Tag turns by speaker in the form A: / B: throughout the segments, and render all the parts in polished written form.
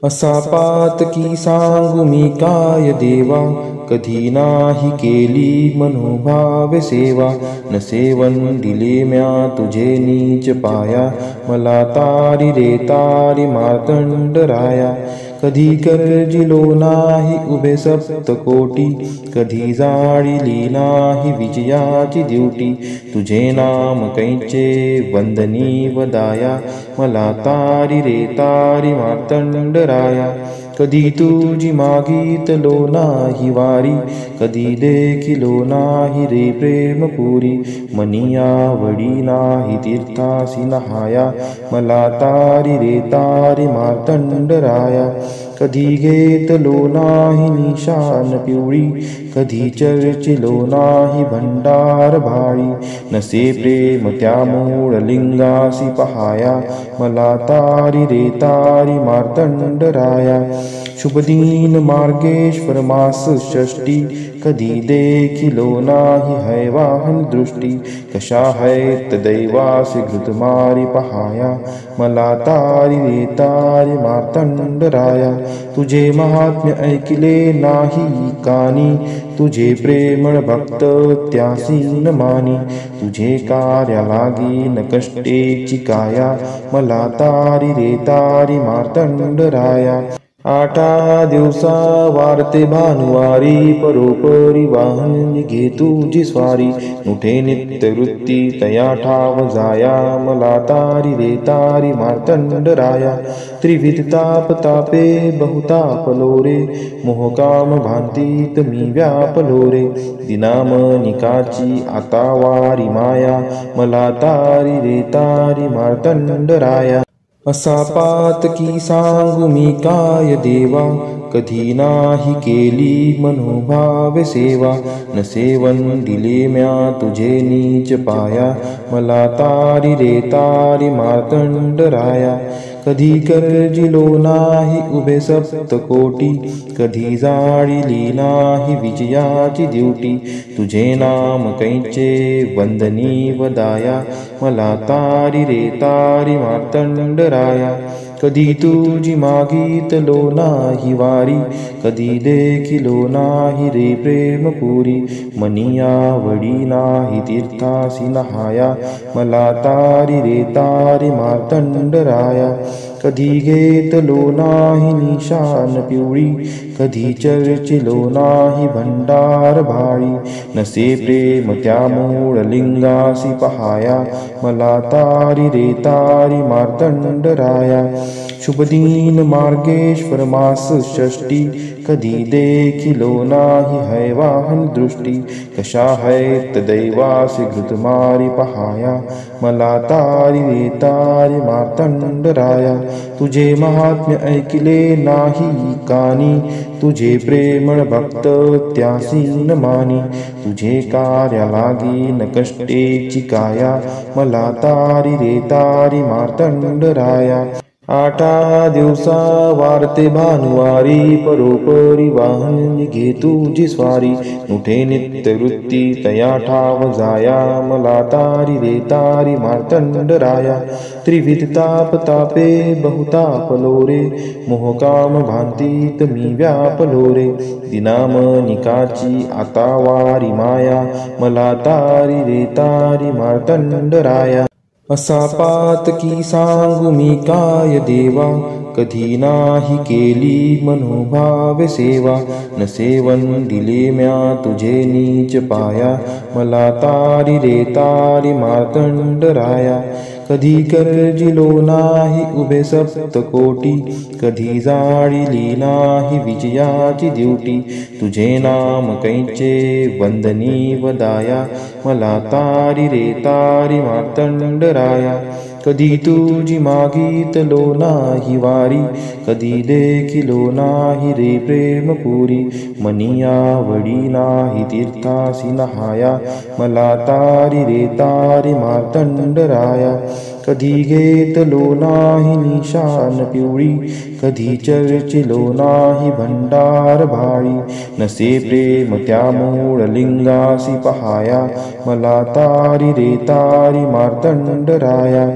A: असा पातकी सांगू मी काय देवा, कधी नाही केली मनोभावे सेवा। न सेवन दिले म्या तुझे नीच पाया, मला तारी रे तारी मार्तंडराया। कधी गर्जिलो नाही उभे सप्तकोटी, कधी जाळिली नाही विजयाची दिवटी। तुझे नाम कैचे वंदनी वदाया, मला तारी रे तारी मार्तंडराया। कधी तुझी मागितलो नाही वारी, कधी देखिलो नाही रे प्रेमपुरी। मनी आवडी नाही तीर्थासी नहाया, मला तारी रे तारी मार्तंडराया। कधी घेतलो नाही निशान पिवळी, कधी चर्चिलो नाही भंडार भाळी। नसे प्रेम त्या मूळ लिंगासी पहाया, मला तारी रे तारी मार्तंडराया। शुभ दिन मार्गेश्वर मास षष्टी, कधी देखिलो नाही है वाहन दृष्टी। कशा हैत दैवासी घृतमारी पहाया, मला तारी रे तारी मार्तंडराया। तुझे महात्म्य ऐकिले नाही कानी, तुझे प्रेमळ भक्त त्यासी न मानी। तुझे कार्या लागी न कष्टेची काया, मला तारी रे तारी मार्तंडराया। आठा दिवसा वारते भानुवारी, परोपरी वाहन निघे तुझी स्वारी। उठे नित्य वृत्ती तया ठाव जाया, मला तारी रे तारी मार्तंडराया। त्रिविध ताप तापे बहुतापलो रे, मोहकाम भांतीत मी व्यापलो रे। दिनामनिकाची आता वारी माया, मला तारी रे तारी मार्तंडराया। असा पातकी सांगू मी काय देवा, कधी नाही केली मनोभावे सेवा। न सेवन दिले म्या तुझे नीच पाया, मला तारी रे तारी मार्तंडराया। कधी गर्जिलो नाही उभे सप्तकोटी, कधी जाळिली नाही विजयाची दिवटी। तुझे नाम कैचे वंदनी वदाया, मला तारी रे तारी मार्तंडराया। कधी तुझी मागितलो नाही वारी, कधी देखिलो नाही रे प्रेमपुरी। मनी आवडी नाही तीर्थासी नहाया, मला तारी रे तारी मार्तंडराया। कधी घेतलो नाही निशान पिवळी, कधी चर्चिलो नाही भंडार भाळी। नसे प्रेम त्या मूळ लिंगासी पहाया, मला तारी रे तारी मार्तंडराया। शुभ दिन मार्गेश्वर मास षष्टी, कधी देखिलो नाही है वाहन दृष्टी। कशा हैत दैवासी घृतमारी पहाया, मला तारी रे तारी मार्तंडराया। तुझे महात्म्य ऐकिले नाही कानी, तुझे प्रेमळ भक्त त्यासी न मानी। तुझे कार्या लागी न कष्टेची काया, मला तारी रे तारी मार्तंडराया। आठा दिवसा वारते भानुवारी, परोपरी वाहन निघे तुझी स्वारी। उठे नित्य वृत्ती तया ठाव जाया, मला तारी रे तारी मार्तंडराया। त्रिविध ताप तापे बहुतापलो रे, मोहकाम भांतीत मी व्यापलो रे। दिनामनिकाची आता वारी माया, मला तारी रे तारी मार्तंडराया। असा पातकी सांगू मी काय देवा, कधी नाही केली मनोभावे सेवा। न सेवन दिले म्या तुझे नीच पाया, मला तारी रे तारी मार्तंडराया। कधी गर्जिलो नाही उभे सप्तकोटी, कधी जाळिली नाही विजयाची दिवटी। तुझे नाम कैचे वंदनी वदाया, मला तारी रे तारी मार्तंडराया। कधी तुझी मागितलो नाही वारी, कधी देखिलो नाही रे प्रेमपुरी। मनी आवडी नाही तीर्थासी नहाया, मला तारी रे तारी मार्तंडराया। कधी घेतलो नाही निशान पिवळी, कधी चर्चिलो नाही भंडार भाळी। नसे प्रेम त्या मूळ लिंगासी पहाया, मला तारी रे तारी मार्तंडराया।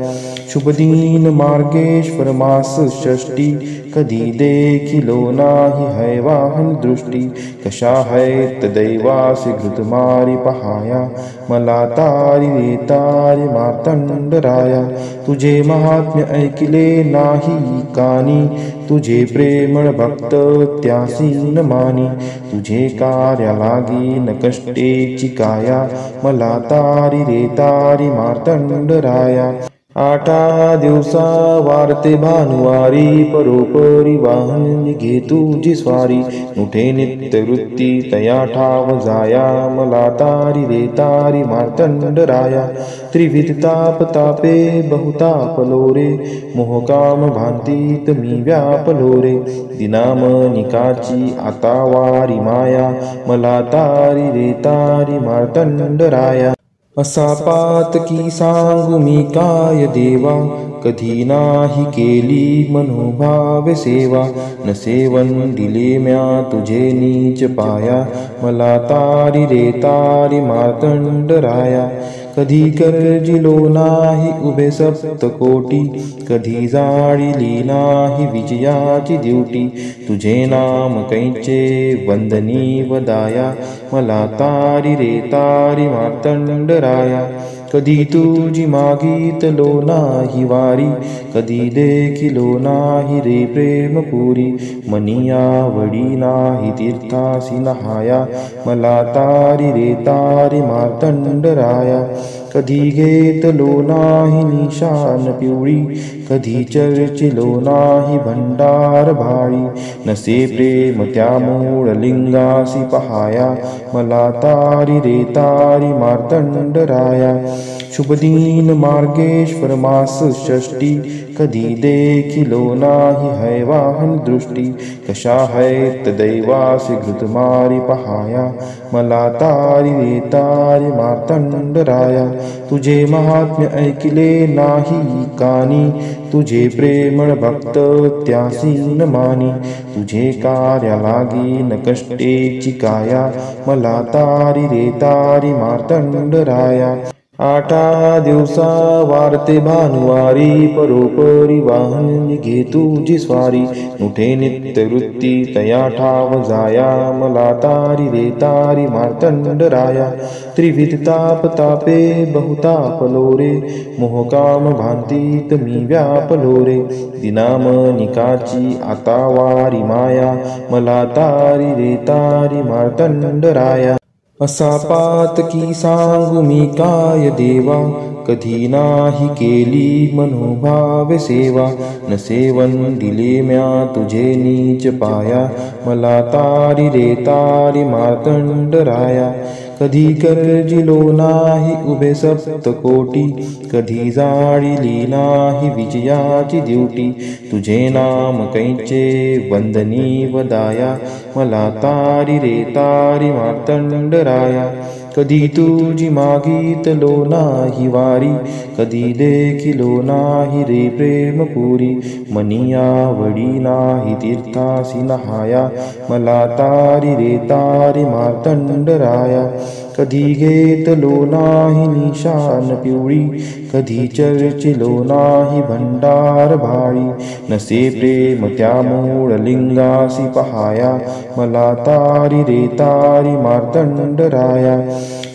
A: शुभदीन मार्गेश्वर मास षष्टी कधी देखिलो नाही है वाहन दृष्टी कशा है दैवासी घृतमारी पहाया मला तारी रे तारी मार्तंडराया तुझे महात्म्य ऐकिले नाही कानी तुझे प्रेमळ भक्त त्यासी न मानी तुझे कार्या लागी न कष्टेची काया मला तारी रे तारी मार्तंडराया आठा दिवसा वारते भानुवारी परोपरी वाहन घे तुझी स्वारी नुठे नित्य वृत्ती तया ठाव जाया मला तारी रे तारी मार्तंडराया त्रिविध ताप तापे बहुतापलो रे मोहकाम भांतीत मी व्यापलो रे दिनामनिकाची आता वारी माया मला तारी रे तारी मार्तंडराया असा पातकी सांगू मी काय देवा कधी नाही केली मनोभावे सेवा न सेवन दिले म्या तुझे नीच पाया मला तारी रे तारी मार्तंडराया कधी गर्जिलो नाही उभे सप्तकोटी कधी जाळिली नाही विजयाची दिवटी तुझे नाम कैचे वंदनी वदाया मला तारी रे तारी मार्तंडराया कधी तुझी मागितलो नाही वारी कधी देखिलो नाही रे प्रेमपुरी मनी आवडी नाही तीर्थासी नहाया मला तारी रे तारी मार्तंडराया कधी घेतलो नाही निशान पिवळी कधी चर्चिलो नाही भंडार भाळी नसे प्रेम त्या मूळ लिंगासी पहाया मला तारी रे तारी मार्तंडराया शुभदीन मार्गेश्वर मास षष्टी कधी देखिलो नाही है वाहन दृष्टी कशा है दैवासी घृतमारी पहाया मला तारी रे तारी मार्तंडराया तुझे महात्म्य ऐकिले नाही कानी तुझे प्रेमळ भक्त त्यासी न मानी तुझे कार्या लागी न कष्टेची काया मला तारी रे तारी मार्तंडराया आठा दिवसा वारते भानुवारी परोपरी वाहन घे तुझी स्वारी नुठे नित्य वृत्ती तया ठाव जाया मला तारी रे तारी मार्तंडराया त्रिविध ताप तापे बहुतापलो रे मोहकाम भांतीत मी व्यापलो रे दिनामनिकाची आता वारी माया मला तारी रे तारी मार्तंडराया असा पातकी सांगू मी काय देवा कधी नाही केली मनोभावे सेवा न सेवन दिले म्या तुझे नीच पाया मला तारी रे तारी मार्तंडराया कधी गर्जिलो नाही उभे सप्तकोटी कधी जाळिली नाही विजयाची दिवटी तुझे नाम कैचे वंदनी वदाया मला तारी रे तारी मार्तंडराया कधी तुझी मागितलो नाही वारी कधी देखिलो नाही रे प्रेमपुरी मनी आवडी नाही तीर्थासी नहाया मला तारी रे तारी मार्तंडराया कधी घेतलो नाही निशान पिवळी कधी चर्चिलो नाही भंडार भाळी नसे प्रेम त्या मूळ लिंगासी पहाया मला तारी रे तारी मार्तंडराया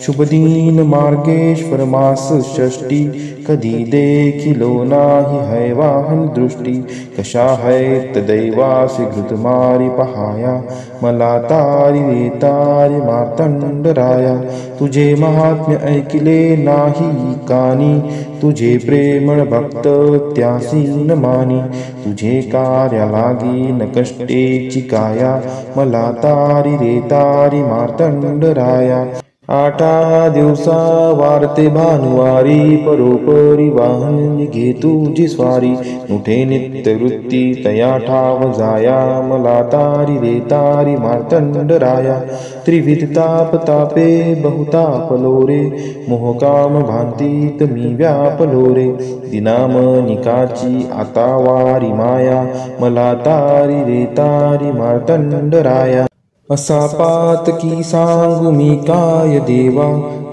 A: शुभदीन मार्गेश्वर मास षष्टी कधी देखिलो नाही है वाहन दृष्टी कशा है दैवासी घृतमारी पहाया मला तारी रे तारी मार्तंडराया तुझे महात्म्य ऐकिले नाही कानी तुझे प्रेमळ भक्त त्यासी न मानी तुझे कार्या लागी न कष्टेची काया मला तारी रे तारी मार्तंडराया आठा दिवसा वारते भानुवारी परोपरी वाहन घे तुझी स्वारी नुठे नित्य वृत्ती तया ठाव जाया मला तारी रे तारी मार्तंडराया त्रिविध ताप तापे बहुतापलो रे मोहकाम भांतीत मी व्यापलो रे दिनामनिकाची आता वारी माया मला तारी रे तारी मार्तंडराया असा पातकी सांगू मी काय देवा,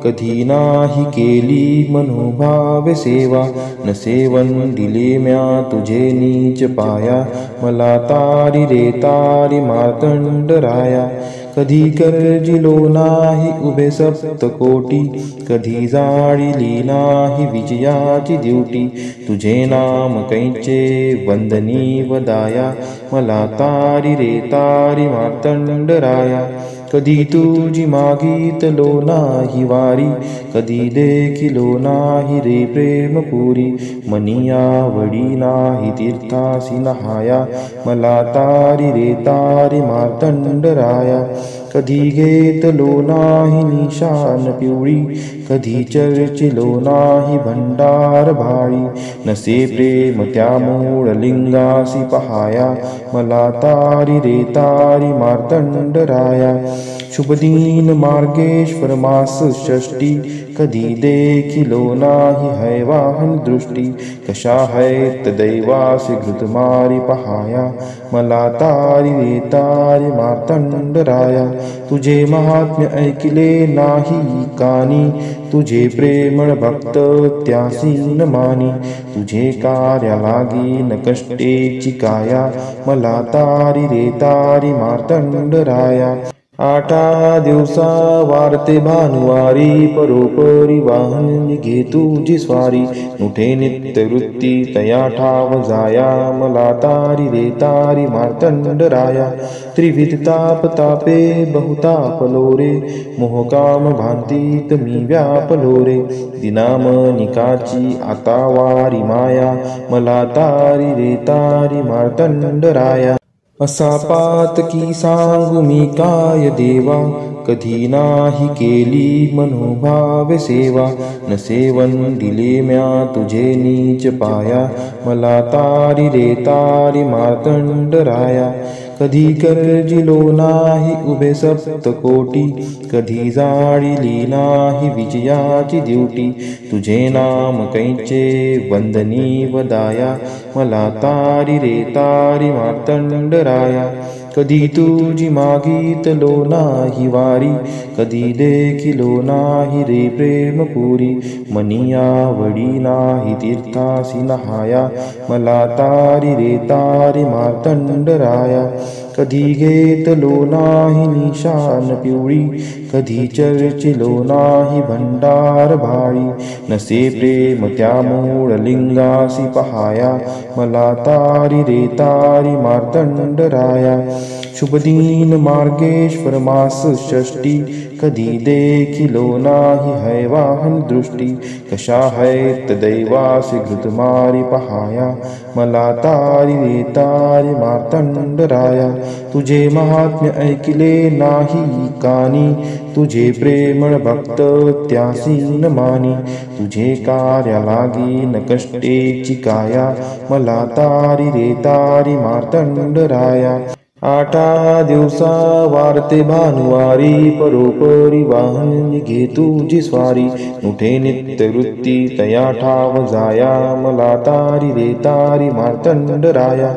A: कधी नाही केली मनोभाव सेवा। न सेवन दिले म्या तुझे नीच पाया, मला तारी रे तारी मार्तंड राया। कधी गर्जिलो नाही उभे सप्तकोटी, कधी जाळिली नाही विजयाची दिवटी। तुझे नाम कैचे वंदनी वदाया, मला तारी रे तारी मार्तंड राया। कधी तुझी मागितलो नाही वारी, कधी देखिलो नाही रे प्रेमपुरी। मनी आवडी नाही तीर्थासी नहाया, मला तारी रे तारी मार्तंड राया। कधी घेतलो नाही निशान पिवळी, कधी चर्चिलो नाही भंडार भाळी। नसे प्रेम त्या मूळ लिंगासी पहाया, मला तारी रे तारी मार्तंड राया। शुभ दिन मार्गेश्वर मास षष्टी, कधी देखिलो नाही है वाहन दृष्टी। कशा है दैवासी घृतमारी पहाया, मला तारी रे तारी मार्तंड राया। तुझे महात्म्य ऐकिले नाही कानी, तुझे प्रेमळ भक्त त्यासी न मानी। तुझे कार्या लागी न कष्टेची काया, मला तारी रे तारी मार्तंड राया। आठा दिवसा वारते भानुवारी, परोपरी वाहन घे तुझी स्वारी। नुठे नित्य वृत्ती तया ठाव जाया, मला तारी रे तारी मार्तंड राया। त्रिविध ताप तापे बहुतापलो रे, मोहकाम भांतीत मी व्यापलो रे। दिनामनिकाची आता वारी माया, मला तारी रे तारी मार्तंड राया। असा पातकी सांगू मी काय देवा, कधी नाही केली मनोभाव सेवा। न सेवन दिले म्या तुझे नीच पाया, मला तारी रे तारी मार्तंड राया। कधी गर्जिलो नाही उभे सप्तकोटी, कधी जाळिली नाही विजयाची दिवटी। तुझे नाम कैचे वंदनी वदाया, मला तारी रे तारी मार्तंड राया। कधी तुझी मागितलो नाही वारी, कधी देखिलो नाही रे प्रेमपुरी। मनी आवडी नाही तीर्थासी नहाया, मला तारी रे तारी मार्तंड राया। कधी घेतलो नाही निशान पिवळी, कधी चर्चिलो नाही भंडार भाळी। नसे प्रेम त्या मूळ लिंगासी पहाया, मला तारी रे तारी मार्तंड राया। शुभ दिन मार्गेश्वर मास षष्टी, कधी देखिलो नाही है वाहन दृष्टी। कशा है दैवासी घृतमारी पहाया, मला तारी रे तारी मार्तंड राया। तुझे महात्म्य ऐकिले नाही कानी, तुझे प्रेमळ भक्त त्यासी न मानी। तुझे कार्या लागी न कष्टेची काया, मला तारी रे तारी मार्तंड राया। आठा दिवसा वारते भानुवारी, परोपरी वाहन घे तुझी स्वारी। नुठे नित्य वृत्ती तया ठाव जाया, मला तारी रे तारी मार्तंड राया।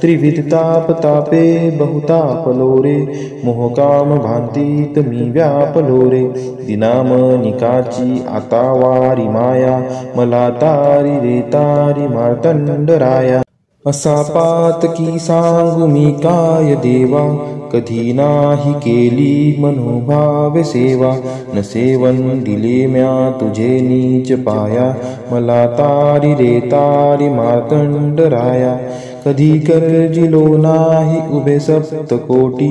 A: त्रिविध ताप तापे बहुतापलो रे, मोहकाम भांतीत मी व्यापलो रे। दिनामनिकाची आता वारी माया, मला तारी रे तारी मार्तंड राया। असा पातकी सांगू मी काय देवा, कधी नाही केली मनोभाव सेवा। न सेवन दिले म्या तुझे नीच पाया, मला तारी रे तारी मार्तंड राया। कधी गर्जिलो नाही उभे सप्तकोटी,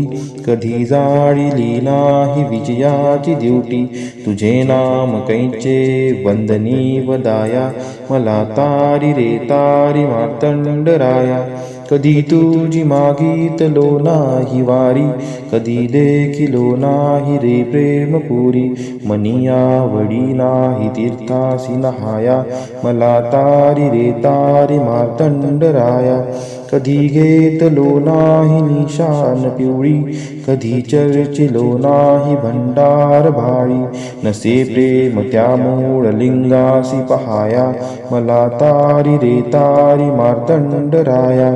A: कधी जाळिली नाही विजयाची दिवटी। तुझे नाम कैचे वंदनी वदाया, मला तारी रे तारी मार्तंड राया। कधी तुझी मागितलो नाही वारी, कधी देखिलो नाही रे प्रेमपुरी। मनी आवडी नाही तीर्थासी नहाया, मला तारी रे तारी मार्तंड राया। कधी घेतलो नाही निशान पिवळी, कधी चर्चिलो नाही भंडार भाळी। नसे प्रेम त्या मूळ लिंगासी पहाया, मला तारी रे तारी मार्तंड राया।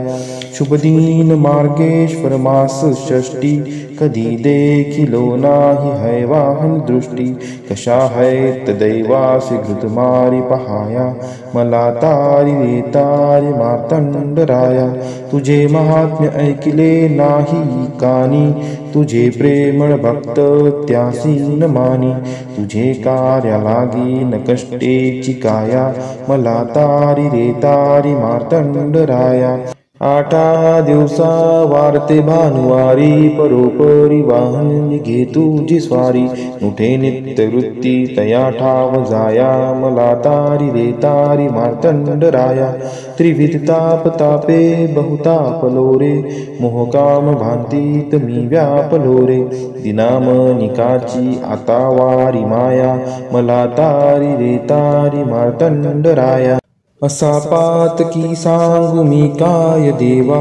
A: शुभदीन मार्गेश्वर मास षष्टी कधी देखिलो नाही हैवाहन दृष्टी कशा हैत दैवासी घृतमारी पहाया मला तारी रे तारी मार्तंडराया तुझे महात्म्य ऐकिले नाही कानी तुझे प्रेमळ भक्त त्यासी न मानी तुझे कार्या लागी न कष्टेची काया मला तारी रे तारी मार्तंडराया आठा दिवसा वारते भानुवारी परोपरी वाहन निघे तुझी स्वारी उठे नित्य वृत्ती तया ठाव जाया मला तारी रे तारी मार्तंडराया त्रिविध ताप तापे बहुतापलो रे मोहकाम भांतीत मी व्यापलो रे दिनामनिकाची आता वारी माया मला तारी रे तारी मार्तंडराया असा पातकी सांगू मी काय देवा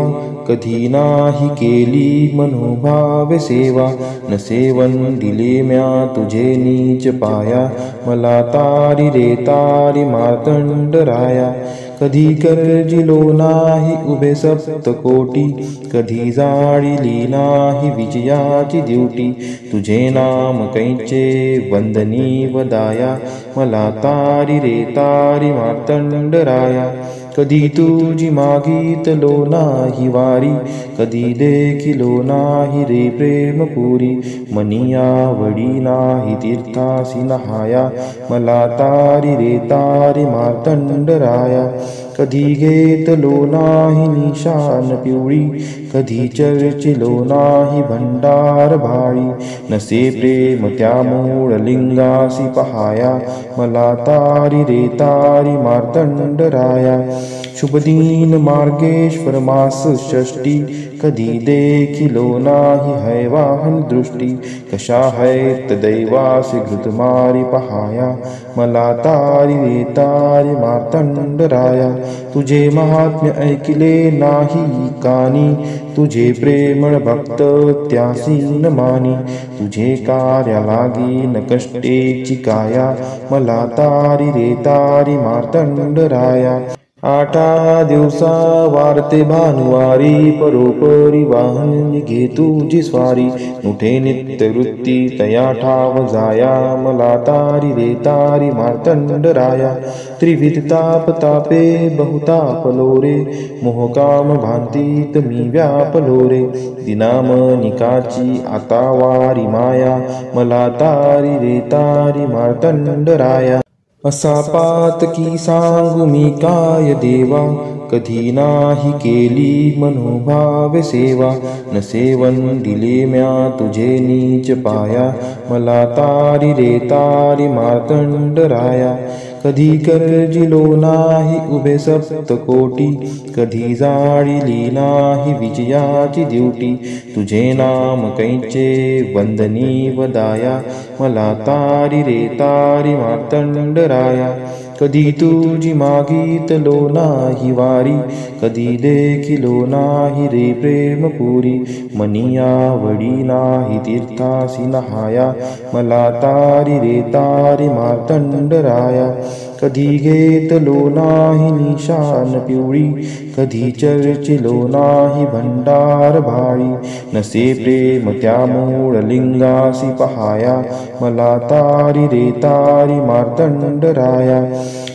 A: कधी नाही केली मनोभावे सेवा न सेवन दिले म्या तुझे नीच पाया मला तारी रे तारी मार्तंडराया कधी गर्जिलो नाही उभे सप्तकोटी कधी जाळिली नाही विजयाची दिवटी तुझे नाम कैचे वंदनी वदाया मला तारी रे तारी मार्तंडराया कधी तुझी मागितलो नाही वारी कधी देखिलो नाही रे प्रेमपुरी मनी आवडी नाही तीर्थासी नहाया मला तारी रे तारी मार्तंडराया कधी घेतलो नाही निशान पिवळी कधी चर्चिलो नाही भंडार भाळी नसे प्रेम त्या मूळ लिंगासी पहाया मला तारी रे तारी मार्तंडराया शुभदीन मार्गेश्वर मास षष्टी कधी देखिलो नाही हैवाहन दृष्टी कशा हैत दैवासी घृतमारी पहाया मला तारी रे तारी मार्तंडराया तुझे महात्म्य ऐकिले नाही कानी तुझे प्रेमळ भक्त त्यासी न मानी तुझे कार्या लागी न कष्टेची काया मला तारी रे तारी मार्तंडराया आठा दिवसा वारते भानुवारी परोपरी वाहन निघे तुझी स्वारी उठे नित्य वृत्ती तया ठाव जाया मला तारी रे तारी मार्तंडराया त्रिविध ताप तापे बहुतापलो रे मोहकाम भांतीत मी व्यापलो रे दिनामनिकाची आता वारी माया मला तारी रे तारी मार्तंडराया असा पातकी सांगू मी काय देवा कधी नाही केली मनोभावे सेवा न सेवन दिले म्या तुझे नीच पाया मला तारी रे तारी मार्तंडराया कधी गर्जिलो नाही उभे सप्तकोटी कधी जाळिली नाही विजयाची दिवटी तुझे नाम कैचे वंदनी वदाया मला तारी रे तारी मार्तंडराया कधी तुझी मागितलो नाही वारी कधी देखिलो नाही रे प्रेमपुरी मनी आवडी नाही तीर्थासी नहाया मला तारी रे तारी मार्तंडराया कधी घेतलो नाही निशान पिवळी कधी चर्चिलो नाही भंडार भाळी नसे प्रेम त्या मूळ लिंगासी पहाया मला तारी रे तारी मार्तंडराया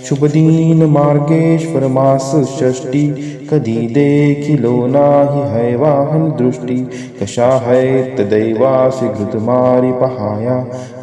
A: शुभदीन मार्गेश्वर मास षष्टी कधी देखिलो नाही हैवाहन दृष्टी कशा हैत दैवासी घृतमारी पहाया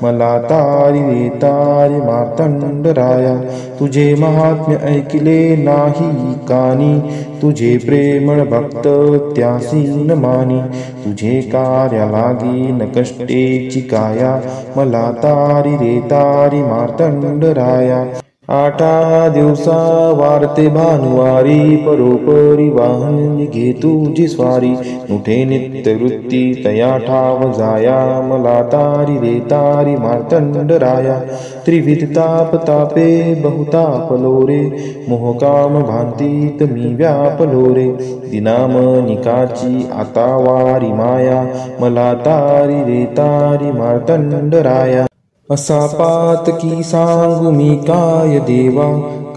A: मला तारी रे तारी मार्तंडराया तुझे महात्म्य ऐकिले नाही कानी तुझे प्रेमळ भक्त त्यासी न मानी तुझे कार्या लागी न कष्टेची काया मला तारी रे तारी मार्तंडराया आठा दिवसा वारते भानुवारी परोपरी वाहन निघे तुझी स्वारी उठे नित्य वृत्ती तया ठाव जाया मला तारी रे तारी मार्तंडराया त्रिविध ताप तापे बहुतापलो रे मोहकाम भांतीत मी व्यापलो रे दिनामनिकाची आता वारी माया मला तारी रे तारी मार्तंडराया असा पातकी सांगू मी काय देवा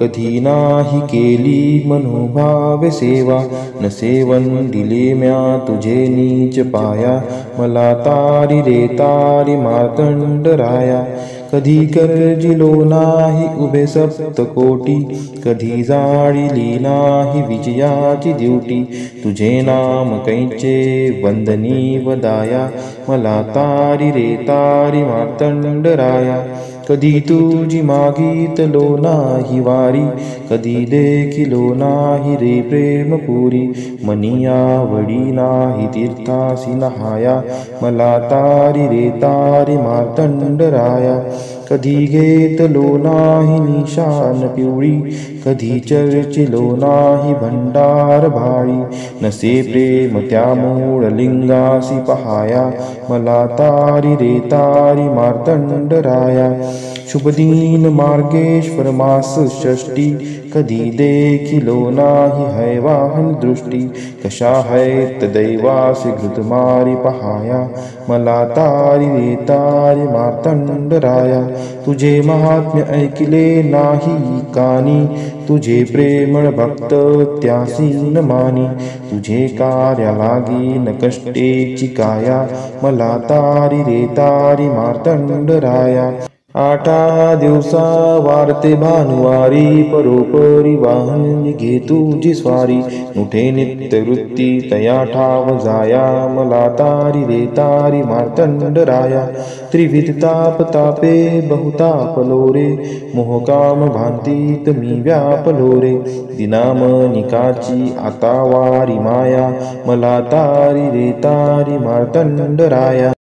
A: कधी नाही केली मनोभाव सेवा न सेवन दिले म्या तुझे नीच पाया मला तारी रे तारी मार्तंडराया कधी गर्जिलो नाही उभे सप्तकोटी कधी जाळिली नाही विजयाची दिवटी तुझे नाम कैचे वंदनी वदाया मला तारी रे तारी मार्तंडराया कधी तुझी मागितलो नाही वारी कधी देखिलो नाही रे प्रेमपुरी मनी आवडी नाही तीर्थासी नहाया मला तारी रे तारी मार्तंडराया कधी घेतलो नाही निशान पिवळी कधी चर्चिलो नाही भंडार भाळी नसे प्रेम त्या मूळ लिंगासी पहाया मला तारी रे तारी मार्तंडराया शुभदीन मार्गेश्वर मास षष्टी कधी देखिलो नाही हैवाहन दृष्टी कशा हैत दैवासी घृतमारी पहाया मला तारी रे तारी मार्तंडराया तुझे महात्म्य ऐकिले नाही कानी तुझे प्रेमळ भक्त त्यासी न मानी तुझे कार्या लागी न कष्टेची काया मला तारी रे तारी मार्तंडराया आठा दिवसा वारते भानुवारी परोपरी वाहन निघे तुझी स्वारी उठे नित्य वृत्ती तया ठाव जाया मला तारी रे तारी मार्तंडराया त्रिविध ताप तापे बहुतापलो रे मोहकाम भांतीत मी व्यापलो रे दिनामनिकाची आता वारी माया मला तारी रे तारी मार्तंडराया